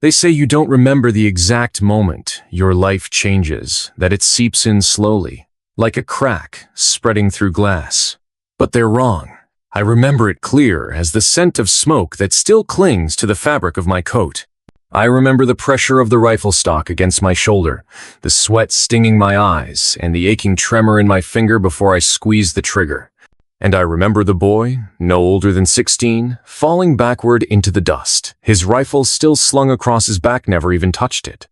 They say you don't remember the exact moment your life changes, that it seeps in slowly, like a crack spreading through glass. But they're wrong. I remember it clear as the scent of smoke that still clings to the fabric of my coat. I remember the pressure of the rifle stock against my shoulder, the sweat stinging my eyes, and the aching tremor in my finger before I squeezed the trigger. And I remember the boy, no older than 16, falling backward into the dust, his rifle still slung across his back, never even touched it.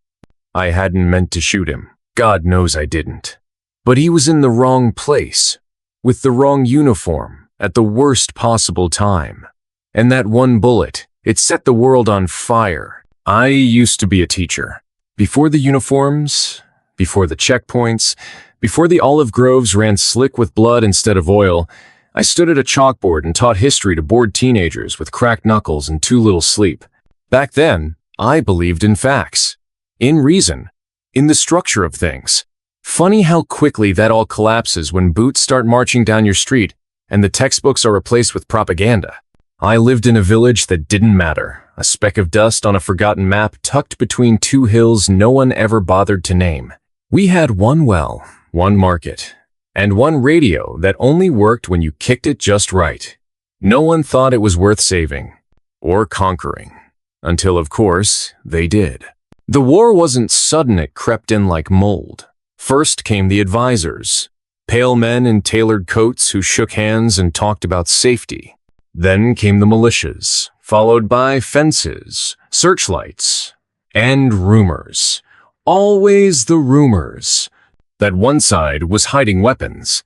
I hadn't meant to shoot him. God knows I didn't. But he was in the wrong place, with the wrong uniform, at the worst possible time. And that one bullet, it set the world on fire. I used to be a teacher. Before the uniforms, before the checkpoints, before the olive groves ran slick with blood instead of oil, I stood at a chalkboard and taught history to bored teenagers with cracked knuckles and too little sleep. Back then, I believed in facts, in reason, in the structure of things. Funny how quickly that all collapses when boots start marching down your street and the textbooks are replaced with propaganda. I lived in a village that didn't matter, a speck of dust on a forgotten map tucked between two hills no one ever bothered to name. We had one well, one market, and one radio that only worked when you kicked it just right. No one thought it was worth saving or conquering, until of course they did. The war wasn't sudden, it crept in like mold. First came the advisors, pale men in tailored coats who shook hands and talked about safety. Then came the militias, followed by fences, searchlights, and rumors. Always the rumors. That one side was hiding weapons,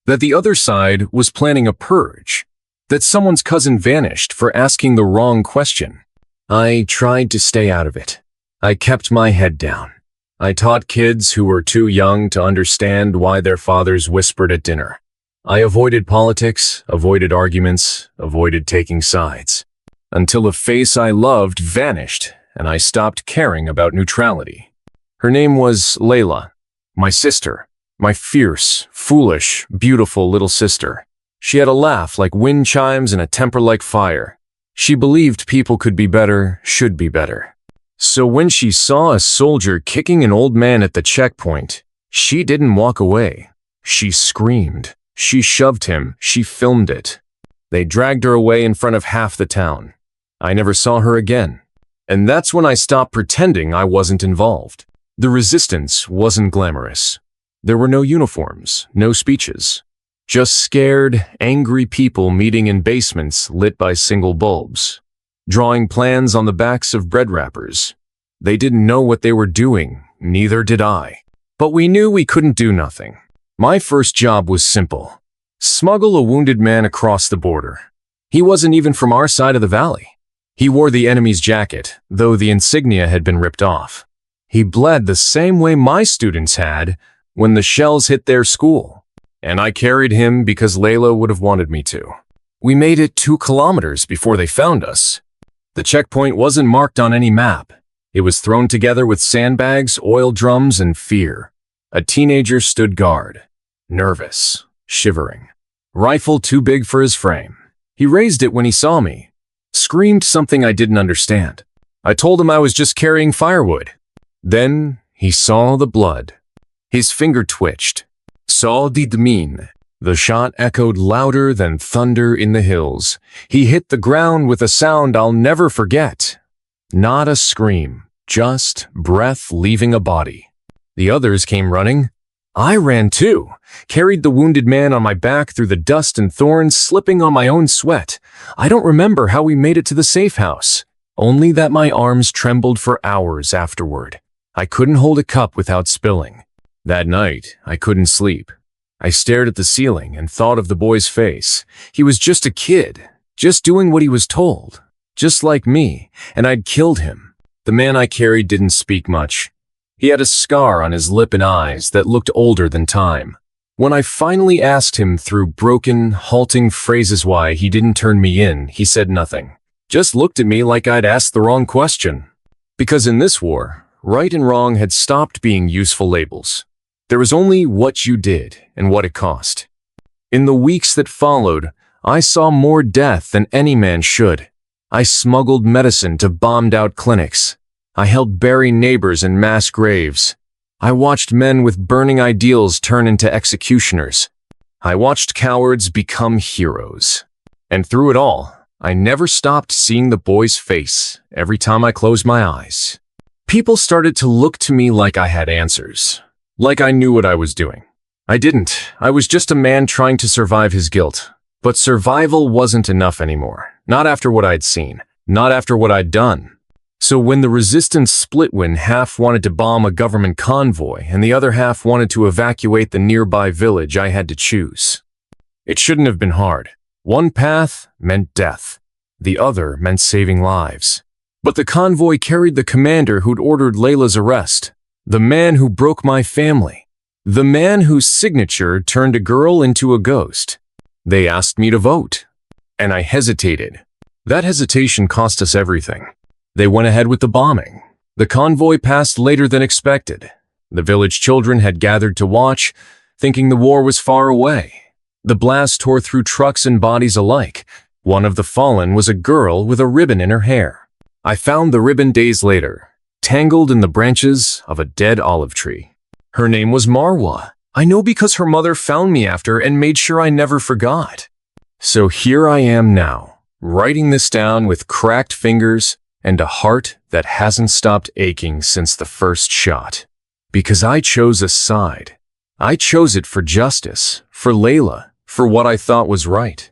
that the other side was planning a purge, that someone's cousin vanished for asking the wrong question. I tried to stay out of it. I kept my head down. I taught kids who were too young to understand why their fathers whispered at dinner. I avoided politics, avoided arguments, avoided taking sides, until a face I loved vanished and I stopped caring about neutrality. Her name was Layla. My sister, my fierce, foolish, beautiful little sister. She had a laugh like wind chimes and a temper like fire. She believed people could be better, should be better. So when she saw a soldier kicking an old man at the checkpoint, she didn't walk away. She screamed. She shoved him. She filmed it. They dragged her away in front of half the town. I never saw her again. And that's when I stopped pretending I wasn't involved. The resistance wasn't glamorous. There were no uniforms, no speeches. Just scared, angry people meeting in basements lit by single bulbs, drawing plans on the backs of bread wrappers. They didn't know what they were doing, neither did I. But we knew we couldn't do nothing. My first job was simple. Smuggle a wounded man across the border. He wasn't even from our side of the valley. He wore the enemy's jacket, though the insignia had been ripped off. He bled the same way my students had when the shells hit their school. And I carried him because Layla would have wanted me to. We made it 2 kilometers before they found us. The checkpoint wasn't marked on any map. It was thrown together with sandbags, oil drums, and fear. A teenager stood guard, nervous, shivering. Rifle too big for his frame. He raised it when he saw me, screamed something I didn't understand. I told him I was just carrying firewood. Then he saw the blood. His finger twitched. Saw the dmin. The shot echoed louder than thunder in the hills. He hit the ground with a sound I'll never forget. Not a scream, just breath leaving a body. The others came running. I ran too, carried the wounded man on my back through the dust and thorns, slipping on my own sweat. I don't remember how we made it to the safe house, only that my arms trembled for hours afterward. I couldn't hold a cup without spilling. That night, I couldn't sleep. I stared at the ceiling and thought of the boy's face. He was just a kid, just doing what he was told, just like me, and I'd killed him. The man I carried didn't speak much. He had a scar on his lip and eyes that looked older than time. When I finally asked him through broken, halting phrases why he didn't turn me in, he said nothing. Just looked at me like I'd asked the wrong question. Because in this war, right and wrong had stopped being useful labels. There was only what you did and what it cost. In the weeks that followed, I saw more death than any man should. I smuggled medicine to bombed-out clinics. I helped bury neighbors in mass graves. I watched men with burning ideals turn into executioners. I watched cowards become heroes. And through it all, I never stopped seeing the boy's face every time I closed my eyes. People started to look to me like I had answers, like I knew what I was doing. I didn't. I was just a man trying to survive his guilt. But survival wasn't enough anymore. Not after what I'd seen. Not after what I'd done. So when the resistance split, when half wanted to bomb a government convoy and the other half wanted to evacuate the nearby village, I had to choose. It shouldn't have been hard. One path meant death. The other meant saving lives. But the convoy carried the commander who'd ordered Layla's arrest. The man who broke my family. The man whose signature turned a girl into a ghost. They asked me to vote. And I hesitated. That hesitation cost us everything. They went ahead with the bombing. The convoy passed later than expected. The village children had gathered to watch, thinking the war was far away. The blast tore through trucks and bodies alike. One of the fallen was a girl with a ribbon in her hair. I found the ribbon days later, tangled in the branches of a dead olive tree. Her name was Marwa. I know because her mother found me after and made sure I never forgot. So here I am now, writing this down with cracked fingers and a heart that hasn't stopped aching since the first shot. Because I chose a side. I chose it for justice, for Layla, for what I thought was right.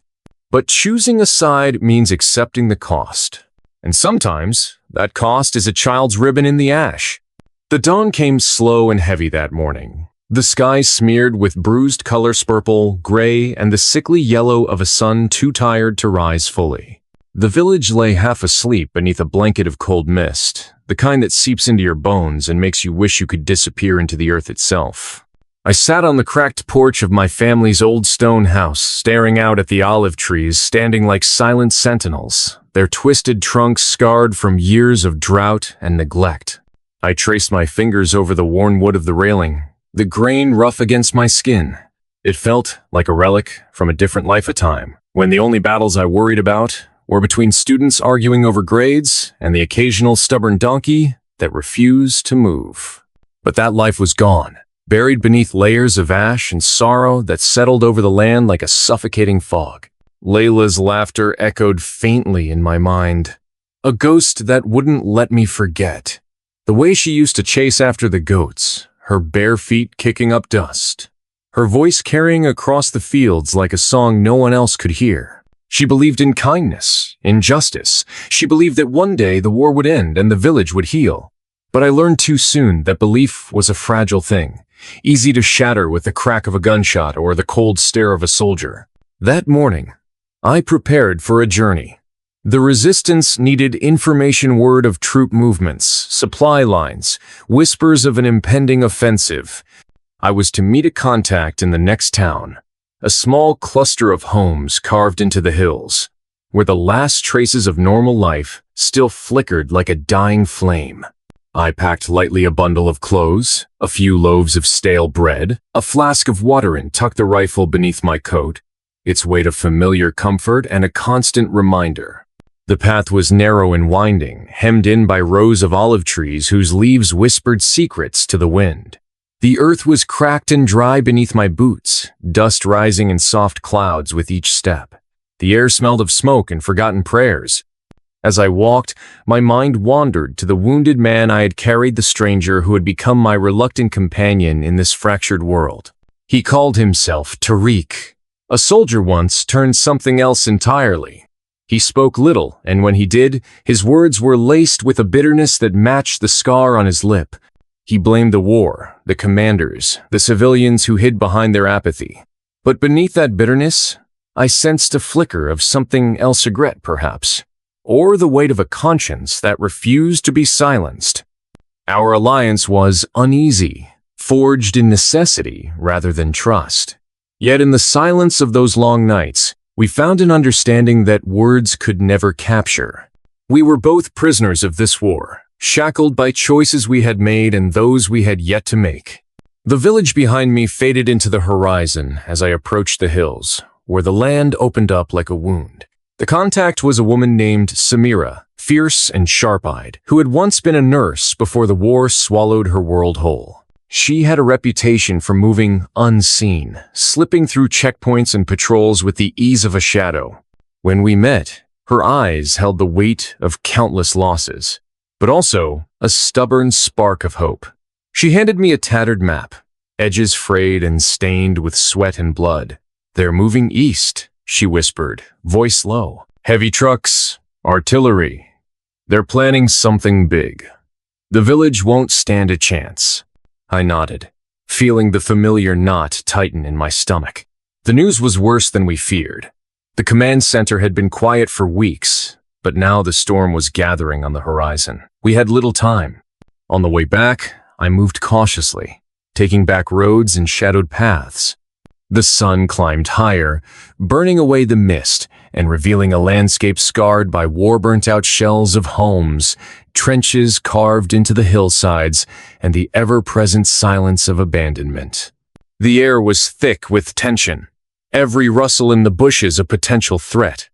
But choosing a side means accepting the cost. And sometimes, that cost is a child's ribbon in the ash. The dawn came slow and heavy that morning. The sky smeared with bruised colors, purple, gray, and the sickly yellow of a sun too tired to rise fully. The village lay half asleep beneath a blanket of cold mist, the kind that seeps into your bones and makes you wish you could disappear into the earth itself. I sat on the cracked porch of my family's old stone house, staring out at the olive trees standing like silent sentinels, their twisted trunks scarred from years of drought and neglect. I traced my fingers over the worn wood of the railing, the grain rough against my skin. It felt like a relic from a different life, a time when the only battles I worried about were between students arguing over grades and the occasional stubborn donkey that refused to move. But that life was gone, buried beneath layers of ash and sorrow that settled over the land like a suffocating fog. Layla's laughter echoed faintly in my mind, a ghost that wouldn't let me forget. The way she used to chase after the goats, her bare feet kicking up dust, her voice carrying across the fields like a song no one else could hear. She believed in kindness, in justice. She believed that one day the war would end and the village would heal. But I learned too soon that belief was a fragile thing, easy to shatter with the crack of a gunshot or the cold stare of a soldier. That morning, I prepared for a journey. The resistance needed information, word of troop movements, supply lines, whispers of an impending offensive. I was to meet a contact in the next town, a small cluster of homes carved into the hills, where the last traces of normal life still flickered like a dying flame. I packed lightly a bundle of clothes, a few loaves of stale bread, a flask of water, and tucked the rifle beneath my coat, its weight of familiar comfort and a constant reminder. The path was narrow and winding, hemmed in by rows of olive trees whose leaves whispered secrets to the wind. The earth was cracked and dry beneath my boots, dust rising in soft clouds with each step. The air smelled of smoke and forgotten prayers. As I walked, my mind wandered to the wounded man I had carried, the stranger who had become my reluctant companion in this fractured world. He called himself Tariq. A soldier once turned something else entirely. He spoke little, and when he did, his words were laced with a bitterness that matched the scar on his lip. He blamed the war, the commanders, the civilians who hid behind their apathy. But beneath that bitterness, I sensed a flicker of something else, regret perhaps, or the weight of a conscience that refused to be silenced. Our alliance was uneasy, forged in necessity rather than trust. Yet in the silence of those long nights, we found an understanding that words could never capture. We were both prisoners of this war, shackled by choices we had made and those we had yet to make. The village behind me faded into the horizon as I approached the hills, where the land opened up like a wound. The contact was a woman named Samira, fierce and sharp-eyed, who had once been a nurse before the war swallowed her world whole. She had a reputation for moving unseen, slipping through checkpoints and patrols with the ease of a shadow. When we met, her eyes held the weight of countless losses, but also a stubborn spark of hope. She handed me a tattered map, edges frayed and stained with sweat and blood. "They're moving east," she whispered, voice low. "Heavy trucks, artillery. They're planning something big. The village won't stand a chance." I nodded, feeling the familiar knot tighten in my stomach. The news was worse than we feared. The command center had been quiet for weeks, but now the storm was gathering on the horizon. We had little time. On the way back, I moved cautiously, taking back roads and shadowed paths. The sun climbed higher, burning away the mist and revealing a landscape scarred by war-burnt-out shells of homes, trenches carved into the hillsides, and the ever-present silence of abandonment. The air was thick with tension, every rustle in the bushes a potential threat.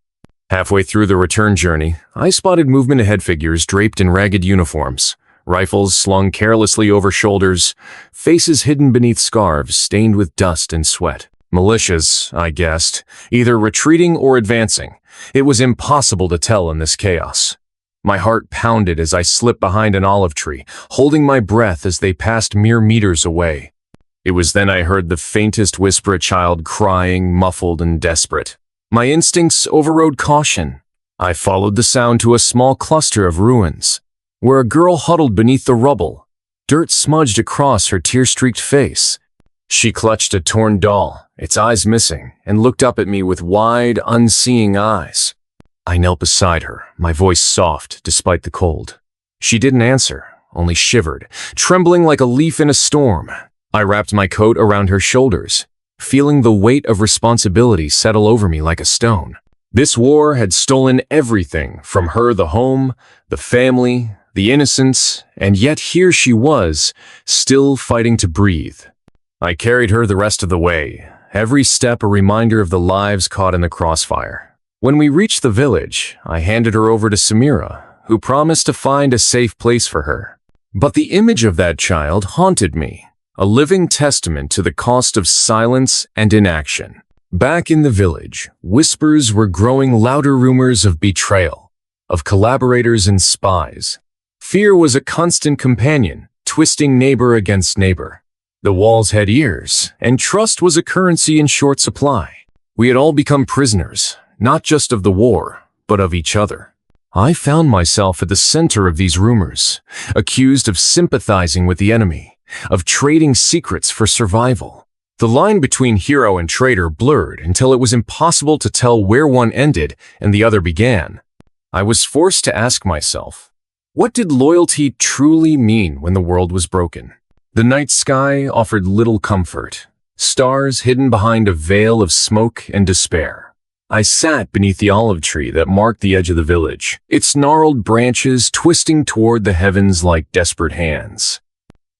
Halfway through the return journey, I spotted movement ahead, figures draped in ragged uniforms, rifles slung carelessly over shoulders, faces hidden beneath scarves stained with dust and sweat. Militias, I guessed, either retreating or advancing. It was impossible to tell in this chaos. My heart pounded as I slipped behind an olive tree, holding my breath as they passed mere meters away. It was then I heard the faintest whisper, a child crying, muffled and desperate. My instincts overrode caution. I followed the sound to a small cluster of ruins, where a girl huddled beneath the rubble, dirt smudged across her tear-streaked face. She clutched a torn doll, its eyes missing, and looked up at me with wide, unseeing eyes. I knelt beside her, my voice soft despite the cold. She didn't answer, only shivered, trembling like a leaf in a storm. I wrapped my coat around her shoulders, feeling the weight of responsibility settle over me like a stone. This war had stolen everything from her: the home, the family, the innocence, and yet here she was, still fighting to breathe. I carried her the rest of the way, every step a reminder of the lives caught in the crossfire. When we reached the village, I handed her over to Samira, who promised to find a safe place for her. But the image of that child haunted me, a living testament to the cost of silence and inaction. Back in the village, whispers were growing, louder rumors of betrayal, of collaborators and spies. Fear was a constant companion, twisting neighbor against neighbor. The walls had ears, and trust was a currency in short supply. We had all become prisoners, not just of the war, but of each other. I found myself at the center of these rumors, accused of sympathizing with the enemy, of trading secrets for survival. The line between hero and traitor blurred until it was impossible to tell where one ended and the other began. I was forced to ask myself, what did loyalty truly mean when the world was broken? The night sky offered little comfort, stars hidden behind a veil of smoke and despair. I sat beneath the olive tree that marked the edge of the village, its gnarled branches twisting toward the heavens like desperate hands.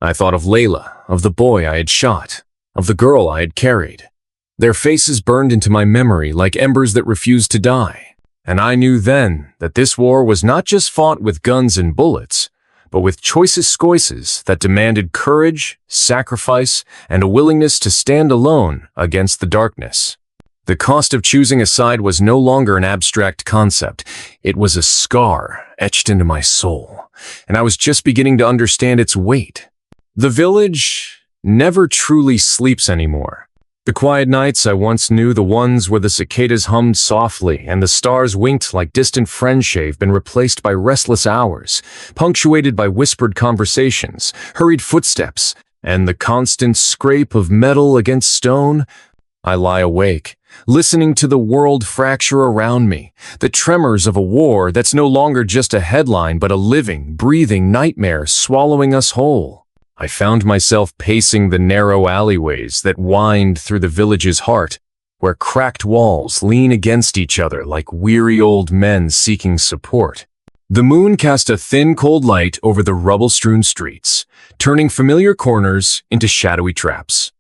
I thought of Layla, of the boy I had shot, of the girl I had carried. Their faces burned into my memory like embers that refused to die. And I knew then that this war was not just fought with guns and bullets, but with choices that demanded courage, sacrifice, and a willingness to stand alone against the darkness. The cost of choosing a side was no longer an abstract concept. It was a scar etched into my soul, and I was just beginning to understand its weight. The village never truly sleeps anymore. The quiet nights I once knew, the ones where the cicadas hummed softly and the stars winked like distant friends, have been replaced by restless hours, punctuated by whispered conversations, hurried footsteps, and the constant scrape of metal against stone. I lie awake, listening to the world fracture around me, the tremors of a war that's no longer just a headline but a living, breathing nightmare swallowing us whole. I found myself pacing the narrow alleyways that wind through the village's heart, where cracked walls lean against each other like weary old men seeking support. The moon cast a thin, cold light over the rubble-strewn streets, turning familiar corners into shadowy traps.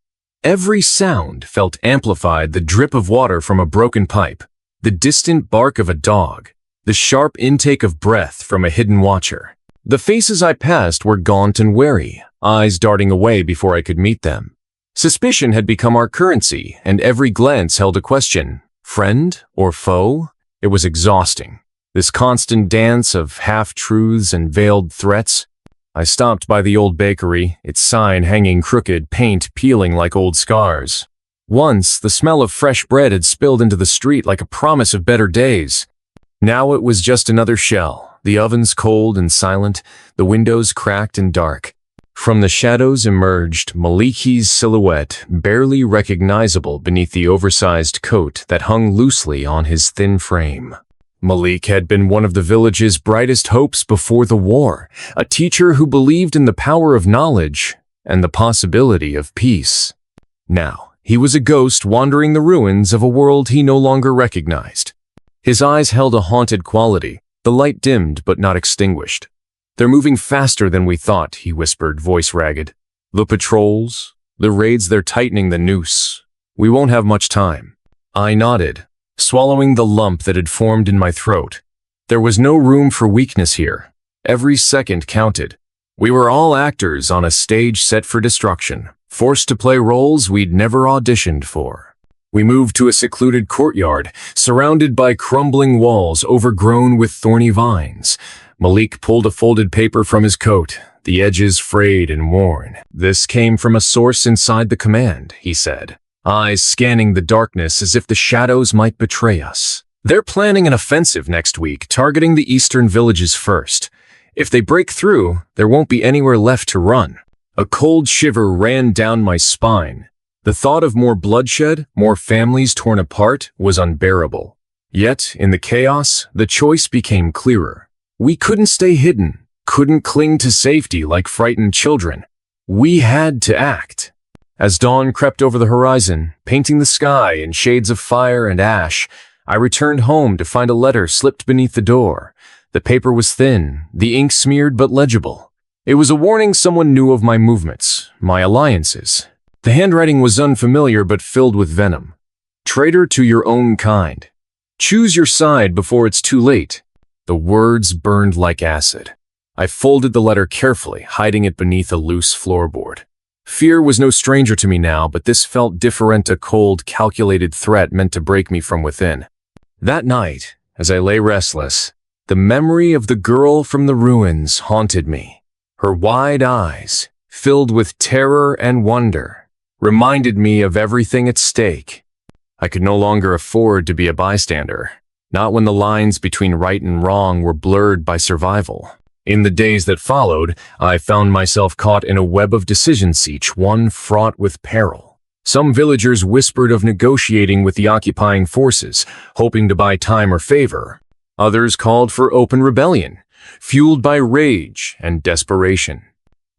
Every sound felt amplified: the drip of water from a broken pipe, the distant bark of a dog, the sharp intake of breath from a hidden watcher. The faces I passed were gaunt and wary, eyes darting away before I could meet them. Suspicion had become our currency, and every glance held a question. Friend or foe? It was exhausting. This constant dance of half-truths and veiled threats. I stopped by the old bakery, its sign hanging crooked, paint peeling like old scars. Once, the smell of fresh bread had spilled into the street like a promise of better days. Now it was just another shell, the ovens cold and silent, the windows cracked and dark. From the shadows emerged Maliki's silhouette, barely recognizable beneath the oversized coat that hung loosely on his thin frame. Malik had been one of the village's brightest hopes before the war, a teacher who believed in the power of knowledge and the possibility of peace. Now, he was a ghost wandering the ruins of a world he no longer recognized. His eyes held a haunted quality, the light dimmed but not extinguished. "They're moving faster than we thought," he whispered, voice ragged. "The patrols, the raids, they're tightening the noose. We won't have much time." I nodded, swallowing the lump that had formed in my throat. There was no room for weakness here. Every second counted. We were all actors on a stage set for destruction, forced to play roles we'd never auditioned for. We moved to a secluded courtyard, surrounded by crumbling walls overgrown with thorny vines. Malik pulled a folded paper from his coat, the edges frayed and worn. "This came from a source inside the command," he said, eyes scanning the darkness as if the shadows might betray us. "They're planning an offensive next week, targeting the eastern villages first. If they break through, there won't be anywhere left to run." A cold shiver ran down my spine. The thought of more bloodshed, more families torn apart, was unbearable. Yet, in the chaos, the choice became clearer. We couldn't stay hidden, couldn't cling to safety like frightened children. We had to act. As dawn crept over the horizon, painting the sky in shades of fire and ash, I returned home to find a letter slipped beneath the door. The paper was thin, the ink smeared but legible. It was a warning someone knew of my movements, my alliances. The handwriting was unfamiliar but filled with venom. "Traitor to your own kind. Choose your side before it's too late." The words burned like acid. I folded the letter carefully, hiding it beneath a loose floorboard. Fear was no stranger to me now, but this felt different, a cold, calculated threat meant to break me from within. That night, as I lay restless, the memory of the girl from the ruins haunted me. Her wide eyes, filled with terror and wonder, reminded me of everything at stake. I could no longer afford to be a bystander, not when the lines between right and wrong were blurred by survival. In the days that followed, I found myself caught in a web of decisions, each one fraught with peril. Some villagers whispered of negotiating with the occupying forces, hoping to buy time or favor. Others called for open rebellion, fueled by rage and desperation.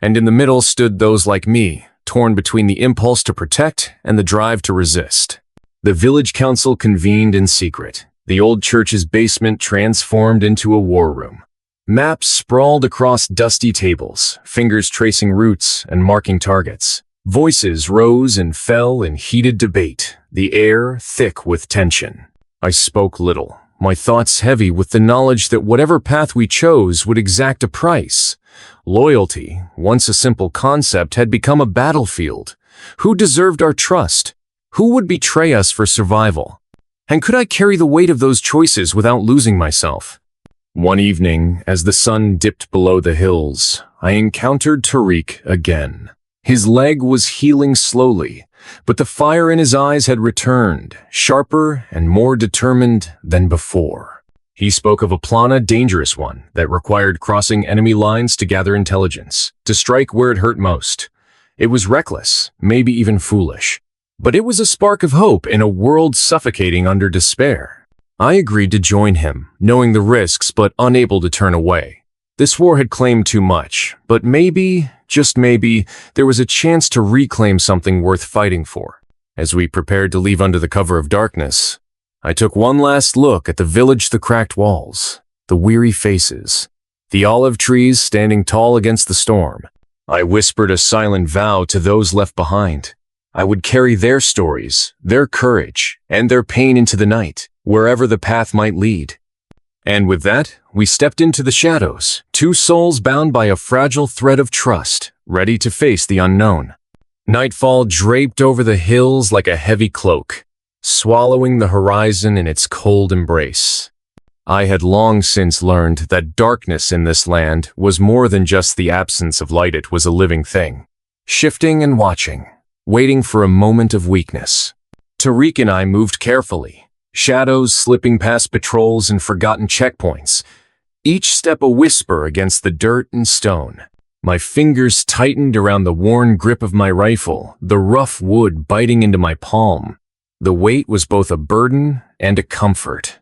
And in the middle stood those like me, torn between the impulse to protect and the drive to resist. The village council convened in secret, the old church's basement transformed into a war room. Maps sprawled across dusty tables, fingers tracing routes and marking targets. Voices rose and fell in heated debate, the air thick with tension. I spoke little, my thoughts heavy with the knowledge that whatever path we chose would exact a price. Loyalty, once a simple concept, had become a battlefield. Who deserved our trust? Who would betray us for survival? And could I carry the weight of those choices without losing myself? One evening, as the sun dipped below the hills, I encountered Tariq again. His leg was healing slowly, but the fire in his eyes had returned, sharper and more determined than before. He spoke of a plan, a dangerous one, that required crossing enemy lines to gather intelligence, to strike where it hurt most. It was reckless, maybe even foolish, but it was a spark of hope in a world suffocating under despair. I agreed to join him, knowing the risks but unable to turn away. This war had claimed too much, but maybe, just maybe, there was a chance to reclaim something worth fighting for. As we prepared to leave under the cover of darkness, I took one last look at the village, the cracked walls, the weary faces, the olive trees standing tall against the storm. I whispered a silent vow to those left behind. I would carry their stories, their courage, and their pain into the night. wherever the path might lead. And with that, we stepped into the shadows, two souls bound by a fragile thread of trust, ready to face the unknown. Nightfall draped over the hills like a heavy cloak, swallowing the horizon in its cold embrace. I had long since learned that darkness in this land was more than just the absence of light. It was a living thing, shifting and watching, waiting for a moment of weakness. Tariq and I moved carefully, shadows slipping past patrols and forgotten checkpoints, each step a whisper against the dirt and stone. My fingers tightened around the worn grip of my rifle, the rough wood biting into my palm. The weight was both a burden and a comfort.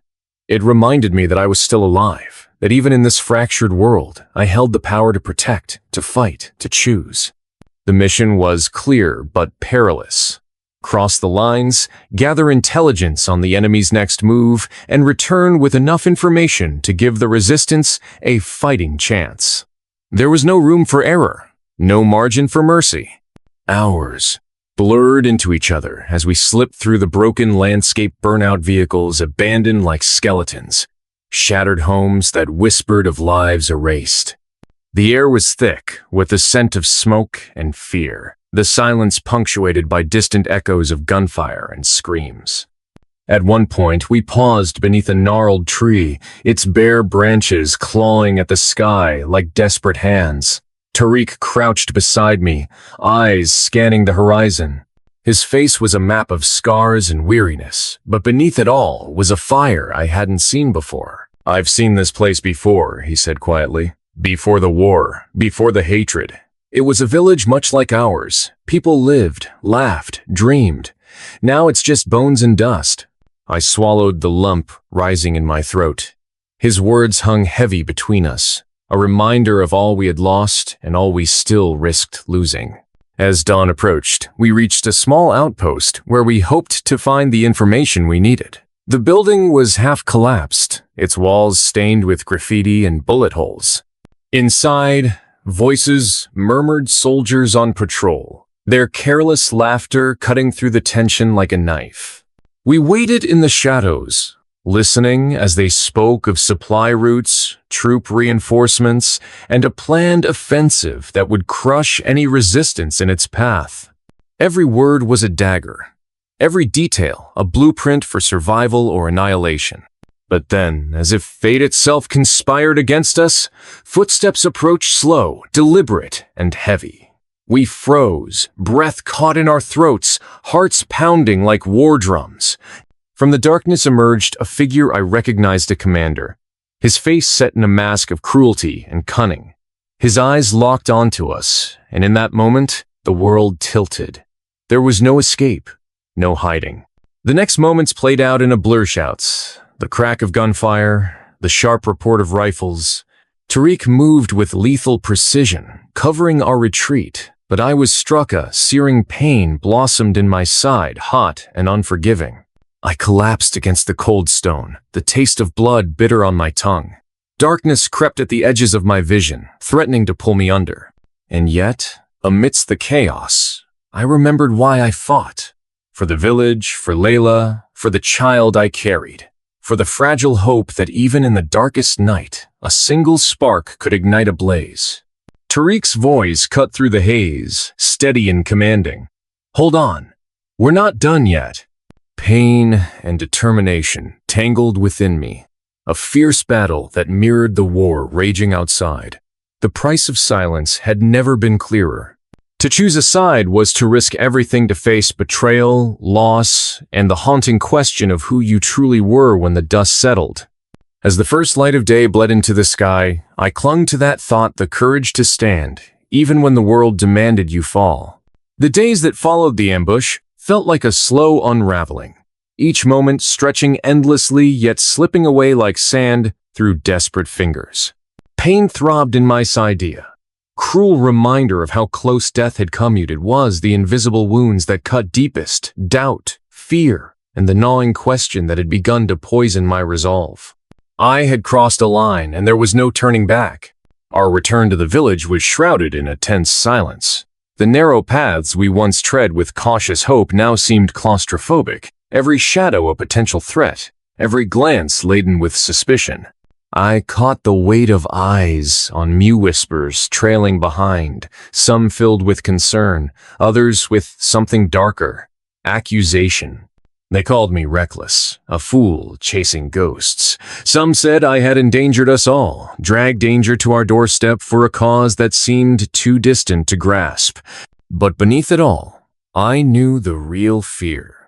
It reminded me that I was still alive, that even in this fractured world, I held the power to protect, to fight, to choose. The mission was clear but perilous. Cross the lines, gather intelligence on the enemy's next move, and return with enough information to give the resistance a fighting chance. There was no room for error, no margin for mercy. Hours blurred into each other as we slipped through the broken landscape, burnout vehicles abandoned like skeletons, shattered homes that whispered of lives erased. The air was thick with the scent of smoke and fear, the silence punctuated by distant echoes of gunfire and screams. At one point, we paused beneath a gnarled tree, its bare branches clawing at the sky like desperate hands. Tariq crouched beside me, eyes scanning the horizon. His face was a map of scars and weariness, but beneath it all was a fire I hadn't seen before. "I've seen this place before," he said quietly. "Before the war, before the hatred. It was a village much like ours. People lived, laughed, dreamed. Now it's just bones and dust." I swallowed the lump rising in my throat. His words hung heavy between us, a reminder of all we had lost and all we still risked losing. As dawn approached, we reached a small outpost where we hoped to find the information we needed. The building was half collapsed, its walls stained with graffiti and bullet holes. Inside, voices murmured, soldiers on patrol, their careless laughter cutting through the tension like a knife. We waited in the shadows, listening as they spoke of supply routes, troop reinforcements, and a planned offensive that would crush any resistance in its path. Every word was a dagger, every detail a blueprint for survival or annihilation. But then, as if fate itself conspired against us, footsteps approached slow, deliberate, and heavy. We froze, breath caught in our throats, hearts pounding like war drums. From the darkness emerged a figure I recognized, a commander, his face set in a mask of cruelty and cunning. His eyes locked onto us, and in that moment, the world tilted. There was no escape, no hiding. The next moments played out in a blur. Shouts, the crack of gunfire, the sharp report of rifles. Tariq moved with lethal precision, covering our retreat, but I was struck. A searing pain blossomed in my side, hot and unforgiving. I collapsed against the cold stone, the taste of blood bitter on my tongue. Darkness crept at the edges of my vision, threatening to pull me under. And yet, amidst the chaos, I remembered why I fought. For the village, for Layla, for the child I carried. For the fragile hope that even in the darkest night, a single spark could ignite a blaze. Tariq's voice cut through the haze, steady and commanding. "Hold on. We're not done yet." Pain and determination tangled within me, a fierce battle that mirrored the war raging outside. The price of silence had never been clearer. To choose a side was to risk everything, to face betrayal, loss, and the haunting question of who you truly were when the dust settled. As the first light of day bled into the sky, I clung to that thought, the courage to stand, even when the world demanded you fall. The days that followed the ambush felt like a slow unraveling, each moment stretching endlessly yet slipping away like sand through desperate fingers. Pain throbbed in my side, cruel reminder of how close death had come. It was the invisible wounds that cut deepest, doubt, fear, and the gnawing question that had begun to poison my resolve. I had crossed a line, and there was no turning back. Our return to the village was shrouded in a tense silence. The narrow paths we once tread with cautious hope now seemed claustrophobic, every shadow a potential threat, every glance laden with suspicion. I caught the weight of eyes on Mew whispers trailing behind, some filled with concern, others with something darker, accusation. They called me reckless, a fool chasing ghosts. Some said I had endangered us all, dragged danger to our doorstep for a cause that seemed too distant to grasp. But beneath it all, I knew the real fear.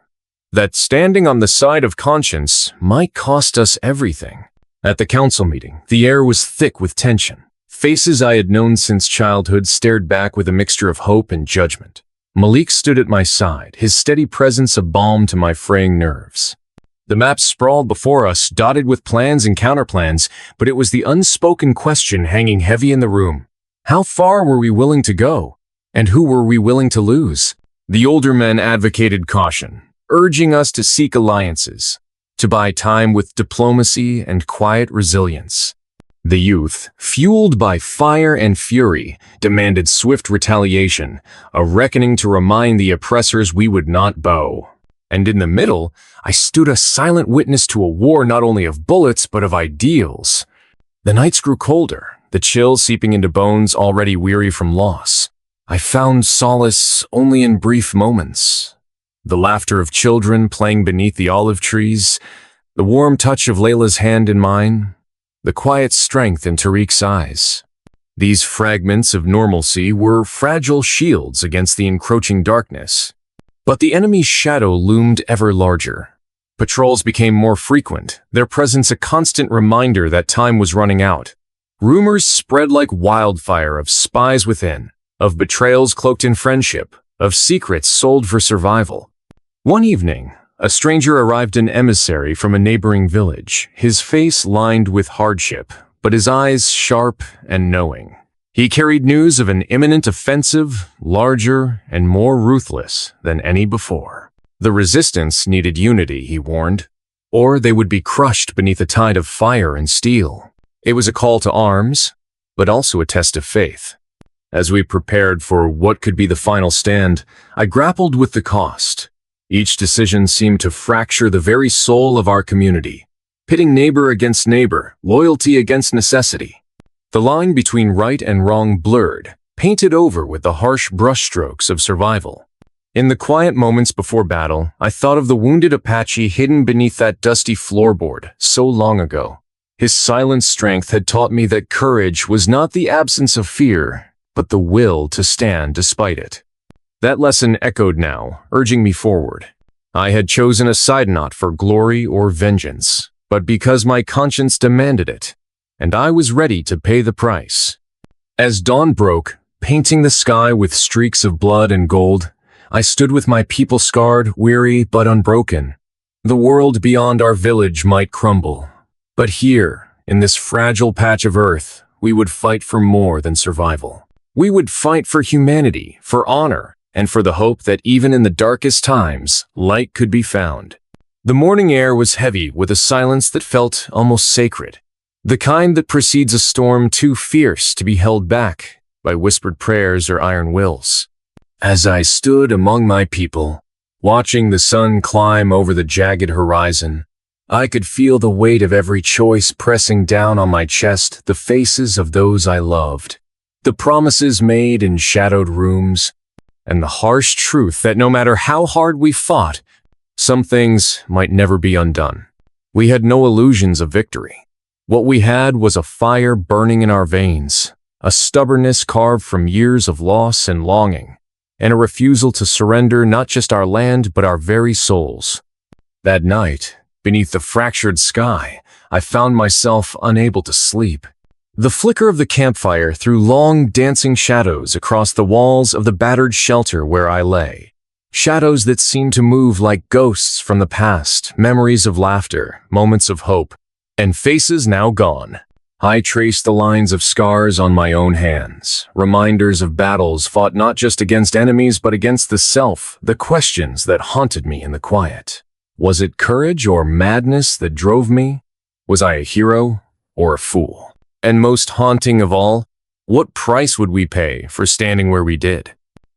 That standing on the side of conscience might cost us everything. At the council meeting, the air was thick with tension. Faces I had known since childhood stared back with a mixture of hope and judgment. Malik stood at my side, his steady presence a balm to my fraying nerves. The map sprawled before us, dotted with plans and counterplans, but it was the unspoken question hanging heavy in the room. How far were we willing to go? And who were we willing to lose? The older men advocated caution, urging us to seek alliances, to buy time with diplomacy and quiet resilience. The youth, fueled by fire and fury, demanded swift retaliation, a reckoning to remind the oppressors we would not bow. And in the middle, I stood a silent witness to a war not only of bullets but of ideals. The nights grew colder, the chill seeping into bones already weary from loss. I found solace only in brief moments. The laughter of children playing beneath the olive trees, the warm touch of Layla's hand in mine, the quiet strength in Tariq's eyes. These fragments of normalcy were fragile shields against the encroaching darkness. But the enemy's shadow loomed ever larger. Patrols became more frequent, their presence a constant reminder that time was running out. Rumors spread like wildfire of spies within, of betrayals cloaked in friendship, of secrets sold for survival. One evening, a stranger arrived, an emissary from a neighboring village, his face lined with hardship, but his eyes sharp and knowing. He carried news of an imminent offensive, larger and more ruthless than any before. The resistance needed unity, he warned, or they would be crushed beneath a tide of fire and steel. It was a call to arms, but also a test of faith. As we prepared for what could be the final stand, I grappled with the cost. Each decision seemed to fracture the very soul of our community, pitting neighbor against neighbor, loyalty against necessity. The line between right and wrong blurred, painted over with the harsh brushstrokes of survival. In the quiet moments before battle, I thought of the wounded Apache hidden beneath that dusty floorboard so long ago. His silent strength had taught me that courage was not the absence of fear, but the will to stand despite it. That lesson echoed now, urging me forward. I had chosen a side not for glory or vengeance, but because my conscience demanded it, and I was ready to pay the price. As dawn broke, painting the sky with streaks of blood and gold, I stood with my people scarred, weary, but unbroken. The world beyond our village might crumble, but here, in this fragile patch of earth, we would fight for more than survival. We would fight for humanity, for honor, and for the hope that even in the darkest times, light could be found. The morning air was heavy with a silence that felt almost sacred, the kind that precedes a storm too fierce to be held back by whispered prayers or iron wills. As I stood among my people, watching the sun climb over the jagged horizon, I could feel the weight of every choice pressing down on my chest, the faces of those I loved, the promises made in shadowed rooms, and the harsh truth that no matter how hard we fought, some things might never be undone. We had no illusions of victory. What we had was a fire burning in our veins, a stubbornness carved from years of loss and longing, and a refusal to surrender not just our land but our very souls. That night, beneath the fractured sky, I found myself unable to sleep. The flicker of the campfire threw long, dancing shadows across the walls of the battered shelter where I lay. Shadows that seemed to move like ghosts from the past, memories of laughter, moments of hope, and faces now gone. I traced the lines of scars on my own hands, reminders of battles fought not just against enemies but against the self, the questions that haunted me in the quiet. Was it courage or madness that drove me? Was I a hero or a fool? And most haunting of all, what price would we pay for standing where we did?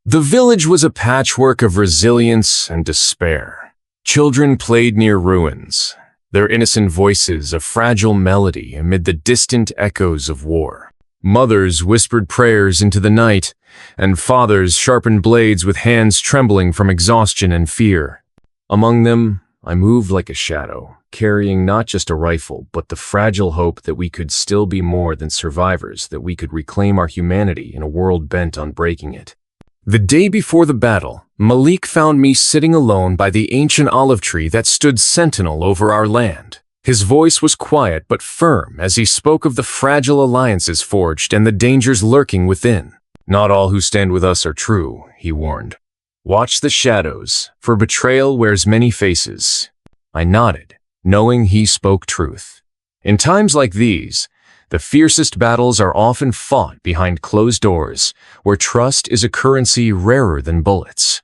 The village was a patchwork of resilience and despair. Children played near ruins, their innocent voices a fragile melody amid the distant echoes of war. Mothers whispered prayers into the night, and fathers sharpened blades with hands trembling from exhaustion and fear. Among them, I moved like a shadow, carrying not just a rifle, but the fragile hope that we could still be more than survivors, that we could reclaim our humanity in a world bent on breaking it. The day before the battle, Malik found me sitting alone by the ancient olive tree that stood sentinel over our land. His voice was quiet but firm as he spoke of the fragile alliances forged and the dangers lurking within. "Not all who stand with us are true," he warned. "Watch the shadows, for betrayal wears many faces." I nodded, knowing he spoke truth. In times like these, the fiercest battles are often fought behind closed doors, where trust is a currency rarer than bullets.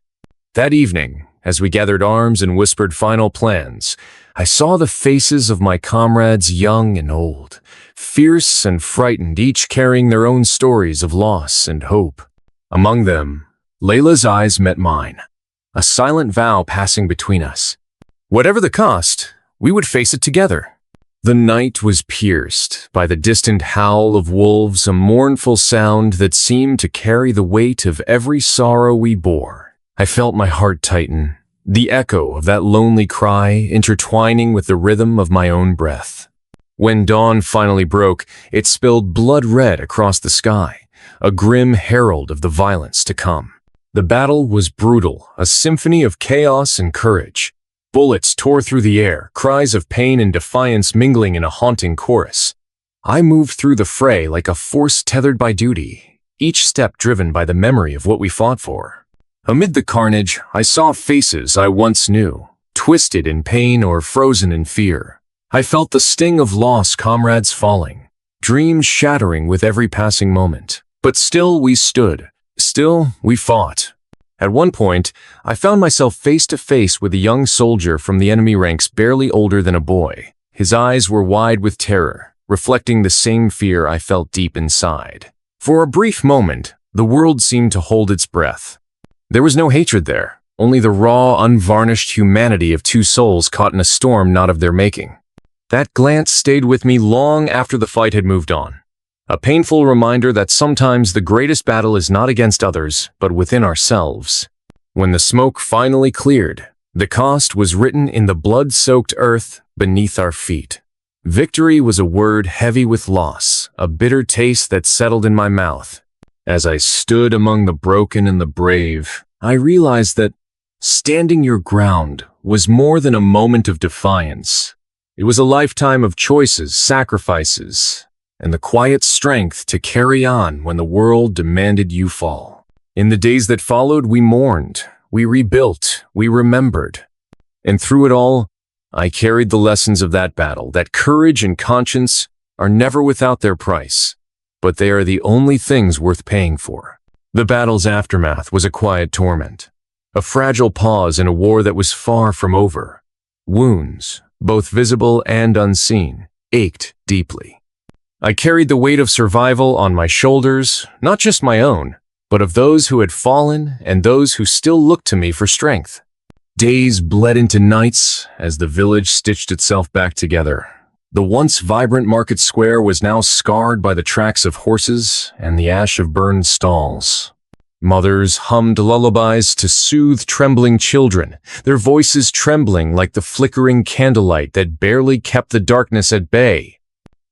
That evening, as we gathered arms and whispered final plans, I saw the faces of my comrades, young and old, fierce and frightened, each carrying their own stories of loss and hope. Among them, Layla's eyes met mine, a silent vow passing between us. Whatever the cost, we would face it together. The night was pierced by the distant howl of wolves, a mournful sound that seemed to carry the weight of every sorrow we bore. I felt my heart tighten, the echo of that lonely cry intertwining with the rhythm of my own breath. When dawn finally broke, it spilled blood red across the sky, a grim herald of the violence to come. The battle was brutal, a symphony of chaos and courage. Bullets tore through the air, cries of pain and defiance mingling in a haunting chorus. I moved through the fray like a force tethered by duty, each step driven by the memory of what we fought for. Amid the carnage, I saw faces I once knew, twisted in pain or frozen in fear. I felt the sting of lost comrades falling, dreams shattering with every passing moment. But still we stood, still we fought. At one point, I found myself face to face with a young soldier from the enemy ranks, barely older than a boy. His eyes were wide with terror, reflecting the same fear I felt deep inside. For a brief moment, the world seemed to hold its breath. There was no hatred there, only the raw, unvarnished humanity of two souls caught in a storm not of their making. That glance stayed with me long after the fight had moved on. A painful reminder that sometimes the greatest battle is not against others, but within ourselves. When the smoke finally cleared, the cost was written in the blood-soaked earth beneath our feet. Victory was a word heavy with loss, a bitter taste that settled in my mouth. As I stood among the broken and the brave, I realized that standing your ground was more than a moment of defiance. It was a lifetime of choices, sacrifices, and the quiet strength to carry on when the world demanded you fall. In the days that followed, we mourned, we rebuilt, we remembered. And through it all, I carried the lessons of that battle, that courage and conscience are never without their price, but they are the only things worth paying for. The battle's aftermath was a quiet torment, a fragile pause in a war that was far from over. Wounds, both visible and unseen, ached deeply. I carried the weight of survival on my shoulders, not just my own, but of those who had fallen and those who still looked to me for strength. Days bled into nights as the village stitched itself back together. The once vibrant market square was now scarred by the tracks of horses and the ash of burned stalls. Mothers hummed lullabies to soothe trembling children, their voices trembling like the flickering candlelight that barely kept the darkness at bay.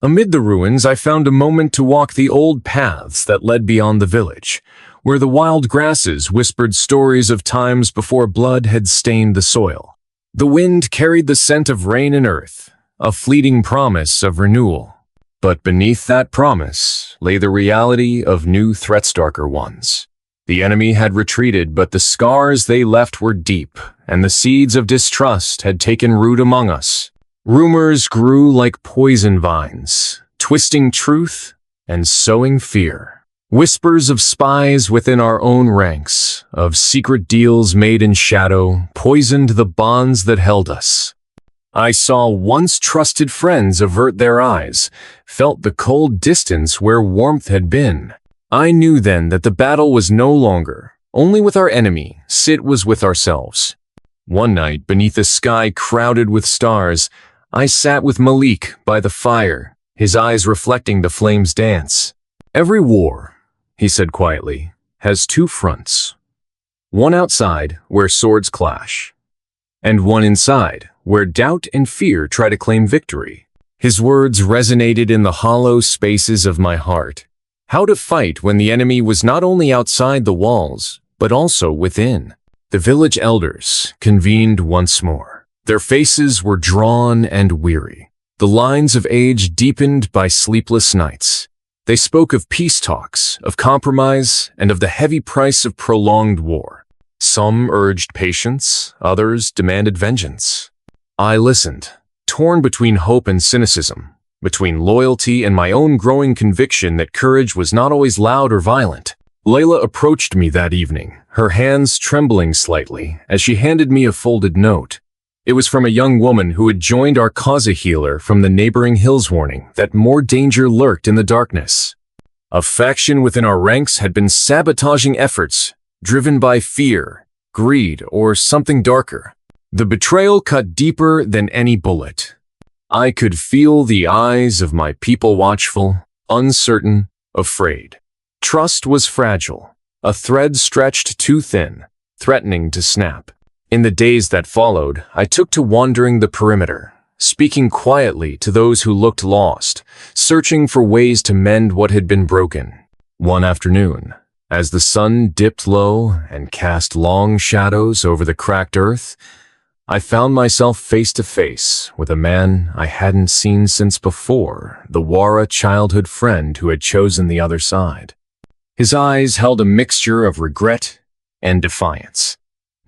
Amid the ruins, I found a moment to walk the old paths that led beyond the village, where the wild grasses whispered stories of times before blood had stained the soil. The wind carried the scent of rain and earth, a fleeting promise of renewal. But beneath that promise lay the reality of new threats, darker ones. The enemy had retreated, but the scars they left were deep, and the seeds of distrust had taken root among us. Rumors grew like poison vines, twisting truth and sowing fear. Whispers of spies within our own ranks, of secret deals made in shadow, poisoned the bonds that held us. I saw once trusted friends avert their eyes, felt the cold distance where warmth had been. I knew then that the battle was no longer only with our enemy, it was with ourselves. One night, beneath a sky crowded with stars, I sat with Malik by the fire, his eyes reflecting the flames' dance. "Every war," he said quietly, "has two fronts. One outside, where swords clash, and one inside, where doubt and fear try to claim victory." His words resonated in the hollow spaces of my heart. How to fight when the enemy was not only outside the walls, but also within. The village elders convened once more. Their faces were drawn and weary. The lines of age deepened by sleepless nights. They spoke of peace talks, of compromise, and of the heavy price of prolonged war. Some urged patience, others demanded vengeance. I listened, torn between hope and cynicism, between loyalty and my own growing conviction that courage was not always loud or violent. Layla approached me that evening, her hands trembling slightly as she handed me a folded note. It was from a young woman who had joined our cause healer from the neighboring hills, warning that more danger lurked in the darkness. A faction within our ranks had been sabotaging efforts, driven by fear, greed, or something darker. The betrayal cut deeper than any bullet. I could feel the eyes of my people watchful, uncertain, afraid. Trust was fragile, a thread stretched too thin, threatening to snap. In the days that followed, I took to wandering the perimeter, speaking quietly to those who looked lost, searching for ways to mend what had been broken. One afternoon, as the sun dipped low and cast long shadows over the cracked earth, I found myself face to face with a man I hadn't seen since before the Wara childhood friend who had chosen the other side. His eyes held a mixture of regret and defiance.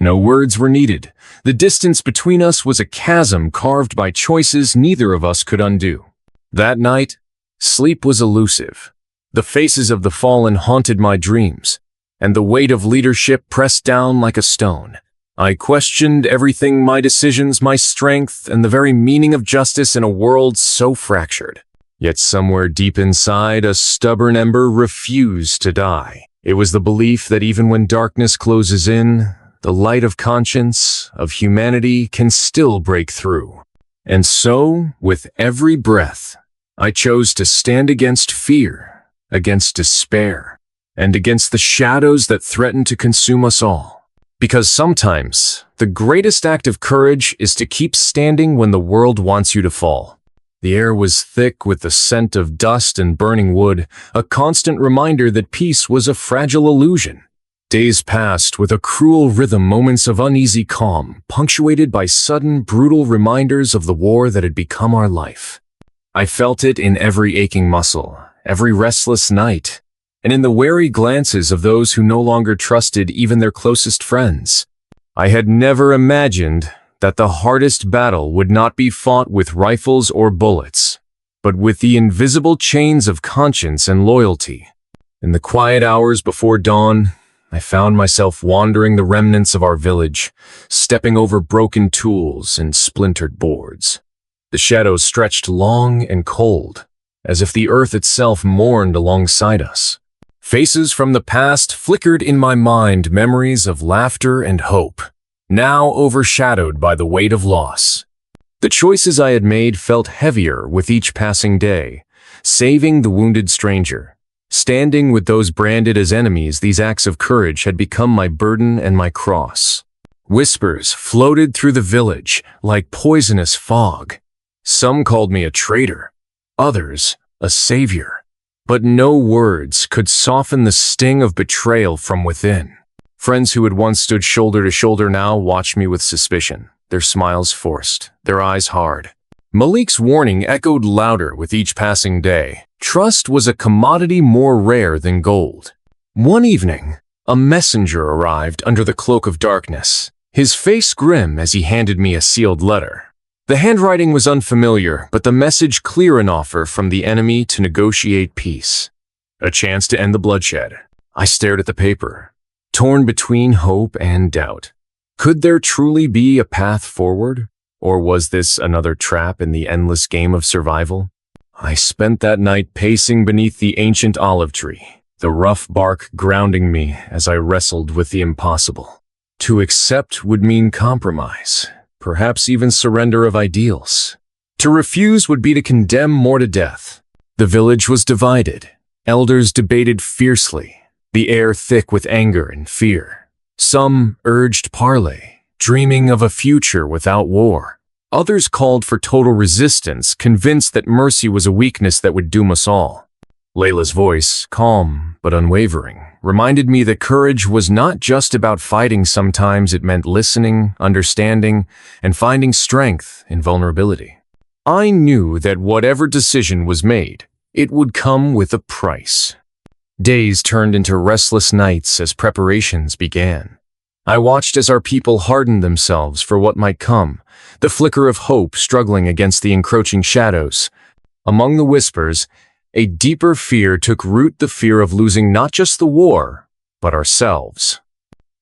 No words were needed. The distance between us was a chasm carved by choices neither of us could undo. That night, sleep was elusive. The faces of the fallen haunted my dreams, and the weight of leadership pressed down like a stone. I questioned everything: my decisions, my strength, and the very meaning of justice in a world so fractured. Yet somewhere deep inside, a stubborn ember refused to die. It was the belief that even when darkness closes in, the light of conscience, of humanity, can still break through. And so, with every breath, I chose to stand against fear, against despair, and against the shadows that threaten to consume us all. Because sometimes, the greatest act of courage is to keep standing when the world wants you to fall. The air was thick with the scent of dust and burning wood, a constant reminder that peace was a fragile illusion. Days passed with a cruel rhythm, moments of uneasy calm, punctuated by sudden, brutal reminders of the war that had become our life. I felt it in every aching muscle, every restless night, and in the wary glances of those who no longer trusted even their closest friends. I had never imagined that the hardest battle would not be fought with rifles or bullets, but with the invisible chains of conscience and loyalty. In the quiet hours before dawn, I found myself wandering the remnants of our village, stepping over broken tools and splintered boards. The shadows stretched long and cold, as if the earth itself mourned alongside us. Faces from the past flickered in my mind, memories of laughter and hope, now overshadowed by the weight of loss. The choices I had made felt heavier with each passing day, saving the wounded stranger. Standing with those branded as enemies, these acts of courage had become my burden and my cross. Whispers floated through the village like poisonous fog. Some called me a traitor, others a savior. But no words could soften the sting of betrayal from within. Friends who had once stood shoulder to shoulder now watched me with suspicion, their smiles forced, their eyes hard. Malik's warning echoed louder with each passing day. Trust was a commodity more rare than gold. One evening, a messenger arrived under the cloak of darkness, his face grim as he handed me a sealed letter. The handwriting was unfamiliar, but the message clear: an offer from the enemy to negotiate peace. A chance to end the bloodshed. I stared at the paper, torn between hope and doubt. Could there truly be a path forward? Or was this another trap in the endless game of survival? I spent that night pacing beneath the ancient olive tree, the rough bark grounding me as I wrestled with the impossible. To accept would mean compromise, perhaps even surrender of ideals. To refuse would be to condemn more to death. The village was divided. Elders debated fiercely, the air thick with anger and fear. Some urged parley, dreaming of a future without war. Others called for total resistance, convinced that mercy was a weakness that would doom us all. Layla's voice, calm but unwavering, reminded me that courage was not just about fighting. Sometimes it meant listening, understanding, and finding strength in vulnerability. I knew that whatever decision was made, it would come with a price. Days turned into restless nights as preparations began. I watched as our people hardened themselves for what might come, the flicker of hope struggling against the encroaching shadows. Among the whispers, a deeper fear took root, the fear of losing not just the war, but ourselves.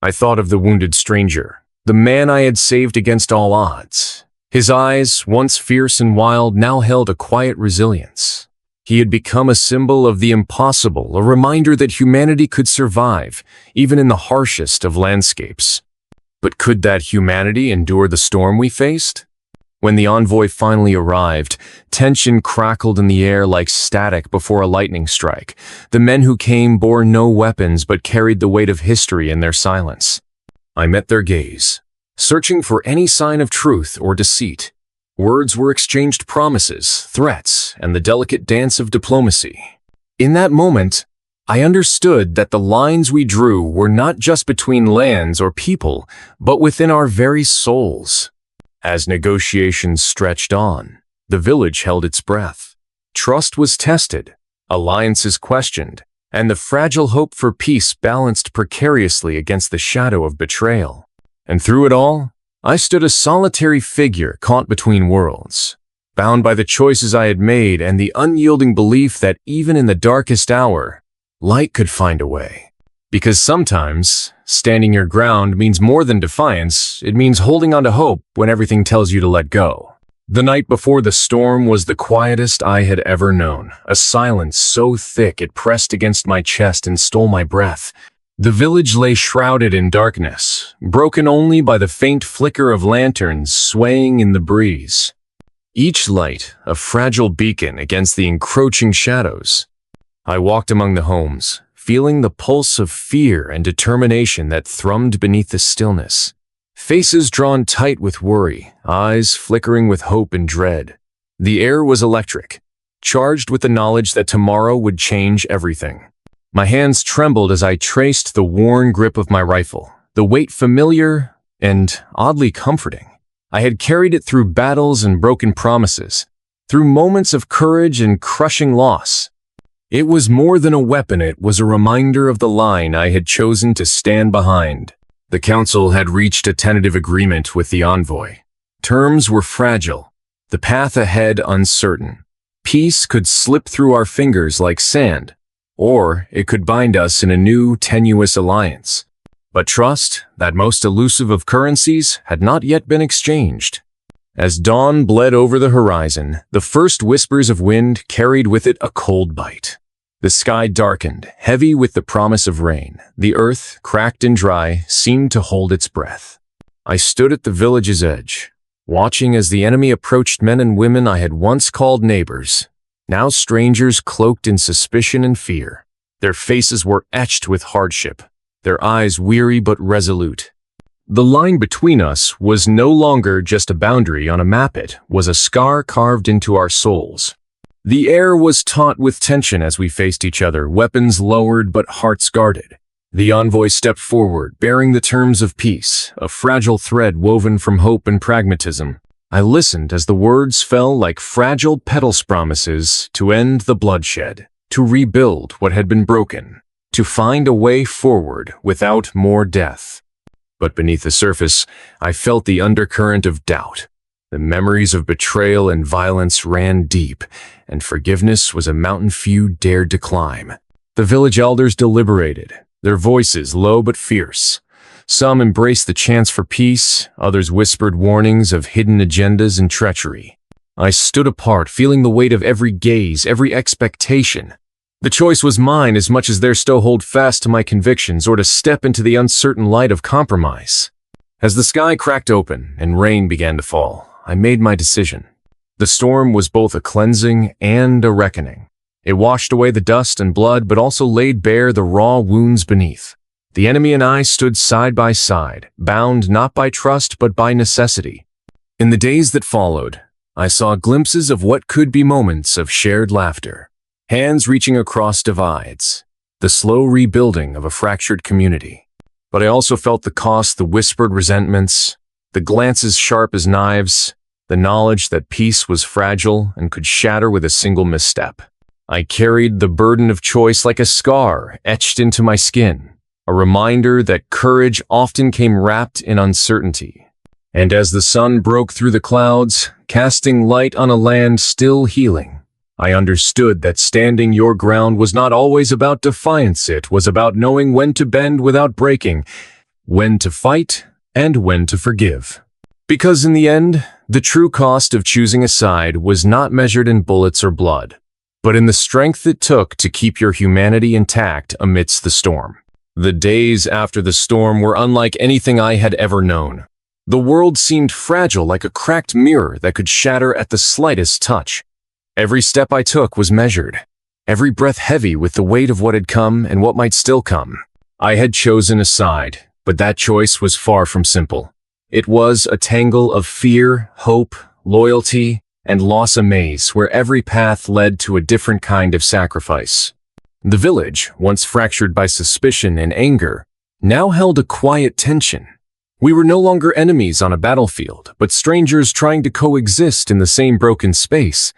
I thought of the wounded stranger, the man I had saved against all odds. His eyes, once fierce and wild, now held a quiet resilience. He had become a symbol of the impossible, a reminder that humanity could survive, even in the harshest of landscapes. But could that humanity endure the storm we faced? When the envoy finally arrived, tension crackled in the air like static before a lightning strike. The men who came bore no weapons but carried the weight of history in their silence. I met their gaze, searching for any sign of truth or deceit. Words were exchanged, promises, threats, and the delicate dance of diplomacy. In that moment, I understood that the lines we drew were not just between lands or people, but within our very souls. As negotiations stretched on, the village held its breath. Trust was tested, alliances questioned, and the fragile hope for peace balanced precariously against the shadow of betrayal. And through it all, I stood a solitary figure caught between worlds, bound by the choices I had made and the unyielding belief that even in the darkest hour, light could find a way. Because sometimes, standing your ground means more than defiance, it means holding on to hope when everything tells you to let go. The night before the storm was the quietest I had ever known, a silence so thick it pressed against my chest and stole my breath. The village lay shrouded in darkness, broken only by the faint flicker of lanterns swaying in the breeze. Each light a fragile beacon against the encroaching shadows. I walked among the homes, feeling the pulse of fear and determination that thrummed beneath the stillness. Faces drawn tight with worry, eyes flickering with hope and dread. The air was electric, charged with the knowledge that tomorrow would change everything. My hands trembled as I traced the worn grip of my rifle, the weight familiar and oddly comforting. I had carried it through battles and broken promises, through moments of courage and crushing loss. It was more than a weapon, it was a reminder of the line I had chosen to stand behind. The council had reached a tentative agreement with the envoy. Terms were fragile, the path ahead uncertain. Peace could slip through our fingers like sand, or it could bind us in a new, tenuous alliance. But trust, that most elusive of currencies, had not yet been exchanged. As dawn bled over the horizon, the first whispers of wind carried with it a cold bite. The sky darkened, heavy with the promise of rain. The earth, cracked and dry, seemed to hold its breath. I stood at the village's edge, watching as the enemy approached, men and women I had once called neighbors, now strangers cloaked in suspicion and fear. Their faces were etched with hardship, their eyes weary but resolute. The line between us was no longer just a boundary on a map, it was a scar carved into our souls. The air was taut with tension as we faced each other, weapons lowered but hearts guarded. The envoy stepped forward, bearing the terms of peace, a fragile thread woven from hope and pragmatism. I listened as the words fell like fragile petals, promises to end the bloodshed, to rebuild what had been broken, to find a way forward without more death. But beneath the surface, I felt the undercurrent of doubt. The memories of betrayal and violence ran deep, and forgiveness was a mountain few dared to climb. The village elders deliberated, their voices low but fierce. Some embraced the chance for peace, others whispered warnings of hidden agendas and treachery. I stood apart, feeling the weight of every gaze, every expectation. The choice was mine as much as theirs to hold fast to my convictions or to step into the uncertain light of compromise. As the sky cracked open and rain began to fall, I made my decision. The storm was both a cleansing and a reckoning. It washed away the dust and blood, but also laid bare the raw wounds beneath. The enemy and I stood side by side, bound not by trust but by necessity. In the days that followed, I saw glimpses of what could be moments of shared laughter, hands reaching across divides, the slow rebuilding of a fractured community. But I also felt the cost, the whispered resentments, the glances sharp as knives, the knowledge that peace was fragile and could shatter with a single misstep. I carried the burden of choice like a scar etched into my skin, a reminder that courage often came wrapped in uncertainty. And as the sun broke through the clouds, casting light on a land still healing, I understood that standing your ground was not always about defiance. It was about knowing when to bend without breaking, when to fight, and when to forgive. Because in the end, the true cost of choosing a side was not measured in bullets or blood, but in the strength it took to keep your humanity intact amidst the storm. The days after the storm were unlike anything I had ever known. The world seemed fragile, like a cracked mirror that could shatter at the slightest touch. Every step I took was measured, every breath heavy with the weight of what had come and what might still come. I had chosen a side, but that choice was far from simple. It was a tangle of fear, hope, loyalty, and loss, a maze where every path led to a different kind of sacrifice. The village, once fractured by suspicion and anger, now held a quiet tension. We were no longer enemies on a battlefield, but strangers trying to coexist in the same broken space.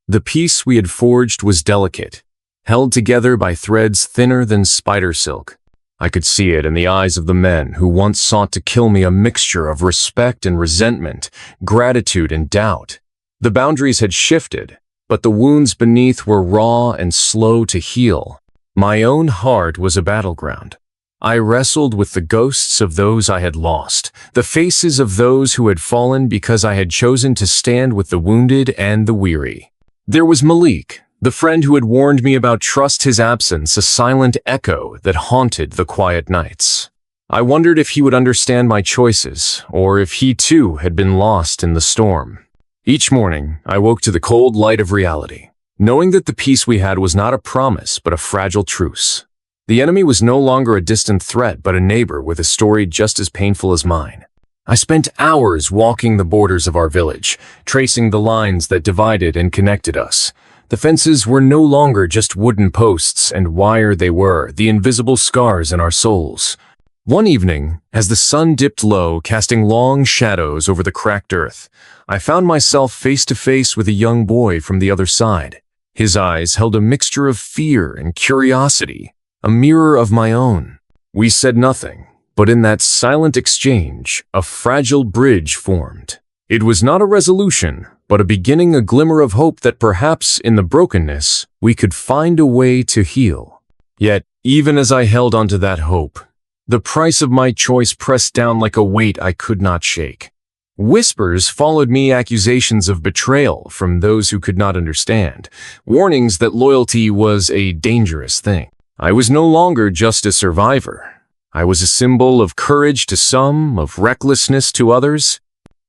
The peace we had forged was delicate, held together by threads thinner than spider silk. I could see it in the eyes of the men who once sought to kill me, a mixture of respect and resentment, gratitude and doubt. The boundaries had shifted, but the wounds beneath were raw and slow to heal. My own heart was a battleground. I wrestled with the ghosts of those I had lost, the faces of those who had fallen because I had chosen to stand with the wounded and the weary. There was Malik, the friend who had warned me about trust, his absence, a silent echo that haunted the quiet nights. I wondered if he would understand my choices, or if he too had been lost in the storm. Each morning, I woke to the cold light of reality, knowing that the peace we had was not a promise but a fragile truce. The enemy was no longer a distant threat but a neighbor with a story just as painful as mine. I spent hours walking the borders of our village, tracing the lines that divided and connected us. The fences were no longer just wooden posts and wire, they were the invisible scars in our souls. One evening, as the sun dipped low, casting long shadows over the cracked earth, I found myself face to face with a young boy from the other side. His eyes held a mixture of fear and curiosity, a mirror of my own. We said nothing, but in that silent exchange, a fragile bridge formed. It was not a resolution, but a beginning, a glimmer of hope that perhaps in the brokenness, we could find a way to heal. Yet, even as I held onto that hope, the price of my choice pressed down like a weight I could not shake. Whispers followed me, accusations of betrayal from those who could not understand, warnings that loyalty was a dangerous thing. I was no longer just a survivor. I was a symbol of courage to some, of recklessness to others.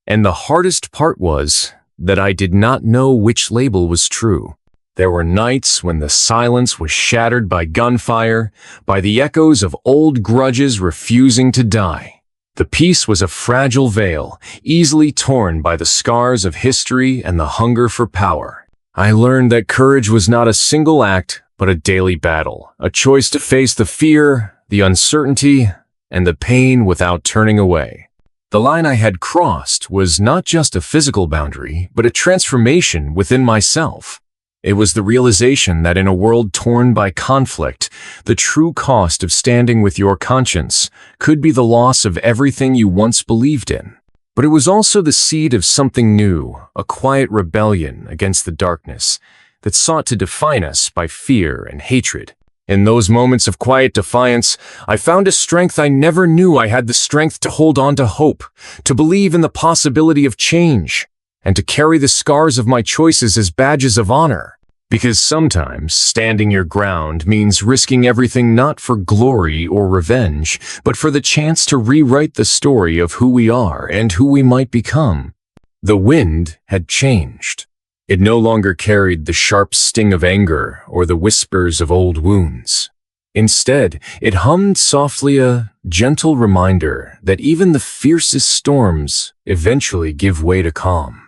And the hardest part was that I did not know which label was true. There were nights when the silence was shattered by gunfire, by the echoes of old grudges refusing to die. The peace was a fragile veil, easily torn by the scars of history and the hunger for power. I learned that courage was not a single act, but a daily battle, a choice to face the fear, the uncertainty, and the pain without turning away. The line I had crossed was not just a physical boundary, but a transformation within myself. It was the realization that in a world torn by conflict, the true cost of standing with your conscience could be the loss of everything you once believed in. But it was also the seed of something new, a quiet rebellion against the darkness that sought to define us by fear and hatred. In those moments of quiet defiance, I found a strength I never knew I had, the strength to hold on to hope, to believe in the possibility of change, and to carry the scars of my choices as badges of honor. Because sometimes standing your ground means risking everything, not for glory or revenge, but for the chance to rewrite the story of who we are and who we might become. The wind had changed. It no longer carried the sharp sting of anger or the whispers of old wounds. Instead, it hummed softly, a gentle reminder that even the fiercest storms eventually give way to calm.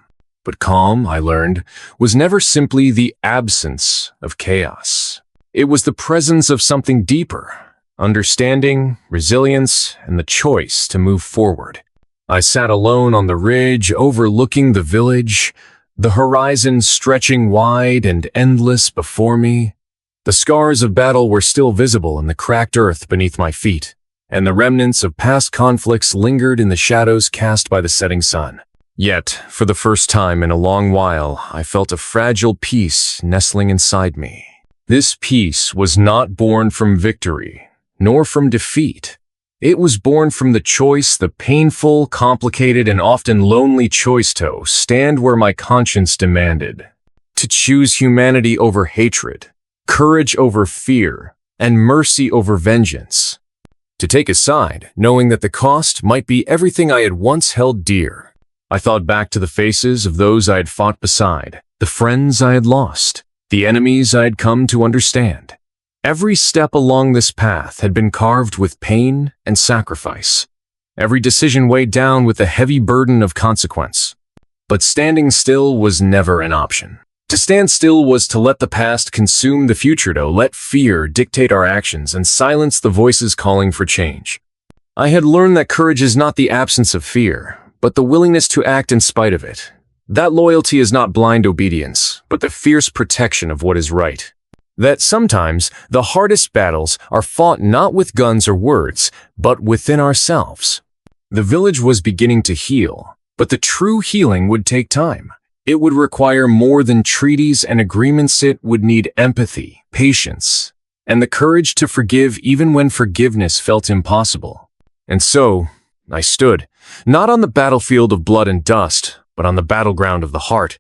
But calm, I learned, was never simply the absence of chaos. It was the presence of something deeper: understanding, resilience, and the choice to move forward. I sat alone on the ridge overlooking the village, the horizon stretching wide and endless before me. The scars of battle were still visible in the cracked earth beneath my feet, and the remnants of past conflicts lingered in the shadows cast by the setting sun. Yet, for the first time in a long while, I felt a fragile peace nestling inside me. This peace was not born from victory, nor from defeat. It was born from the choice, the painful, complicated, and often lonely choice to stand where my conscience demanded. To choose humanity over hatred, courage over fear, and mercy over vengeance. To take a side, knowing that the cost might be everything I had once held dear. I thought back to the faces of those I had fought beside, the friends I had lost, the enemies I had come to understand. Every step along this path had been carved with pain and sacrifice. Every decision weighed down with the heavy burden of consequence. But standing still was never an option. To stand still was to let the past consume the future, to let fear dictate our actions and silence the voices calling for change. I had learned that courage is not the absence of fear, but the willingness to act in spite of it. That loyalty is not blind obedience, but the fierce protection of what is right. That sometimes the hardest battles are fought not with guns or words, but within ourselves. The village was beginning to heal, but the true healing would take time. It would require more than treaties and agreements. It would need empathy, patience, and the courage to forgive even when forgiveness felt impossible. And so, I stood, not on the battlefield of blood and dust, but on the battleground of the heart.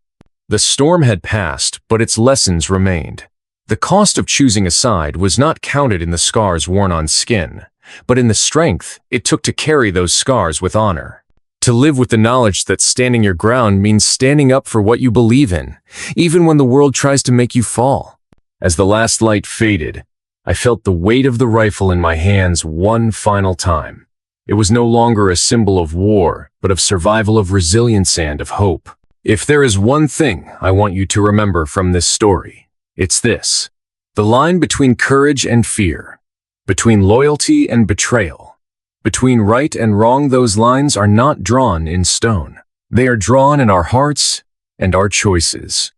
The storm had passed, but its lessons remained. The cost of choosing a side was not counted in the scars worn on skin, but in the strength it took to carry those scars with honor. To live with the knowledge that standing your ground means standing up for what you believe in, even when the world tries to make you fall. As the last light faded, I felt the weight of the rifle in my hands one final time. It was no longer a symbol of war, but of survival, of resilience, and of hope. If there is one thing I want you to remember from this story, it's this: the line between courage and fear, between loyalty and betrayal, between right and wrong, those lines are not drawn in stone. They are drawn in our hearts and our choices.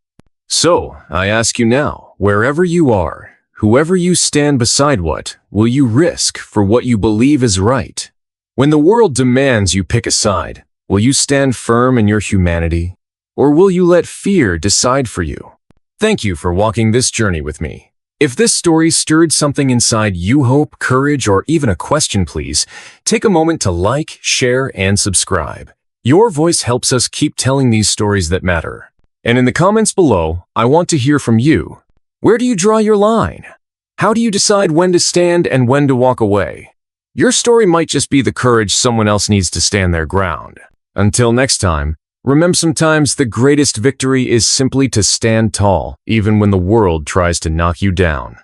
So, I ask you now, wherever you are, whoever you stand beside, what will you risk for what you believe is right? When the world demands you pick a side, will you stand firm in your humanity? Or will you let fear decide for you? Thank you for walking this journey with me. If this story stirred something inside you, hope, courage, or even a question, please take a moment to like, share, and subscribe. Your voice helps us keep telling these stories that matter. And in the comments below, I want to hear from you. Where do you draw your line? How do you decide when to stand and when to walk away? Your story might just be the courage someone else needs to stand their ground. Until next time, remember, sometimes the greatest victory is simply to stand tall, even when the world tries to knock you down.